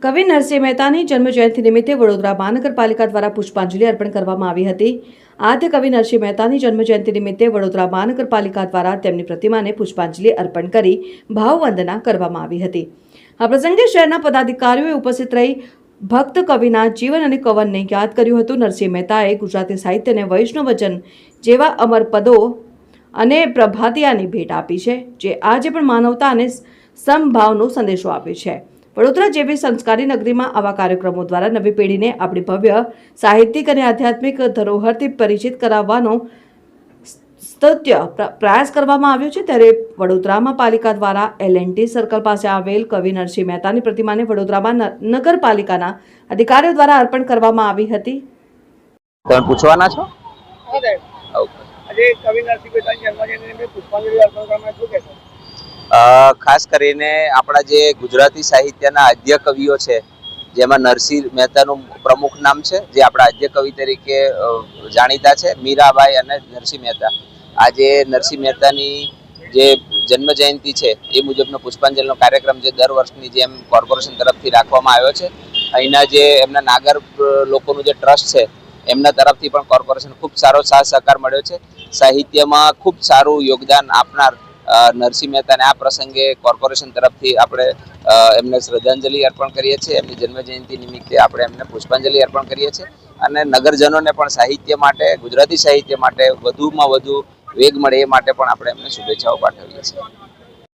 કવિ નરસિંહ મહેતાની જન્મજયંતિ નિમિત્તે વડોદરા મહાનગરપાલિકા દ્વારા પુષ્પાંજલિ અર્પણ કરવામાં આવી હતી। આદ્ય કવિ નરસિંહ મહેતાની જન્મજયંતિ નિમિત્તે વડોદરા મહાનગરપાલિકા દ્વારા તેમની પ્રતિમાને પુષ્પાંજલિ અર્પણ કરી ભાવવંદના કરવામાં આવી હતી। આ પ્રસંગે શહેરના પદાધિકારીઓએ ઉપસ્થિત રહી ભક્ત કવિના જીવન અને કવનને યાદ કર્યું હતું। નરસિંહ મહેતાએ ગુજરાતી સાહિત્યને વૈષ્ણવ વચન જેવા અમર પદો અને પ્રભાતિયાની ભેટ આપી છે, જે આજે પણ માનવતા અને સમભાવનો સંદેશો આપે છે। વડોદરા જેવી સંસ્કારી નગરીમાં આવા કાર્યક્રમો દ્વારા નવી પેઢીને આપણી ભવ્ય સાહિત્યિક અને આધ્યાત્મિક ધરોહરથી પરિચિત કરાવવાનો સ્તુત્ય પ્રયાસ કરવામાં આવ્યો છે। ત્યારે વડોદરામાં પાલિકા દ્વારા L&T સર્કલ પાસે આવેલ કવિ નરસિંહ મહેતાની પ્રતિમાને વડોદરામાં નગરપાલિકાના અધિકારીઓ દ્વારા અર્પણ કરવામાં આવી હતી। તમે પૂછવાના છો? આજે કવિ નરસિંહ મહેતાની જન્મજયંતિને પુષ્પાંજલિ અર્પણ કરવામાં શું કહેશો? ખાસ કરીને આપણા જે ગુજરાતી સાહિત્યના આદ્ય કવિઓ છે, જેમાં નરસિંહ મહેતાનું પ્રમુખ નામ છે, જે આપણા આદ્ય કવિ તરીકે જાણીતા છે, મીરાબાઈ અને નરસિંહ મહેતા। આજે નરસિંહ મહેતાની જે જન્મ જયંતિ છે એ મુજબનો પુષ્પાંજલિનો કાર્યક્રમ જે દર વર્ષની જેમ કોર્પોરેશન તરફથી રાખવામાં આવ્યો છે। અહીંના જે એમના નાગર લોકોનું જે ટ્રસ્ટ છે એમના તરફથી પણ કોર્પોરેશન ખૂબ સારો સાથ સહકાર મળ્યો છે। સાહિત્યમાં ખૂબ સારું યોગદાન આપનાર નરસિંહ મહેતાને આ પ્રસંગે કોર્પોરેશન તરફથી આપણે એમને શ્રદ્ધાંજલિ અર્પણ કરીએ છીએ। એમની જન્મજયંતિ નિમિત્તે આપણે એમને પુષ્પાંજલિ અર્પણ કરીએ છીએ અને નગરજનોને પણ સાહિત્ય માટે, ગુજરાતી સાહિત્ય માટે વધુમાં વધુ વેગ મળે એ માટે પણ આપણે એમને શુભેચ્છાઓ પાઠવીએ છીએ।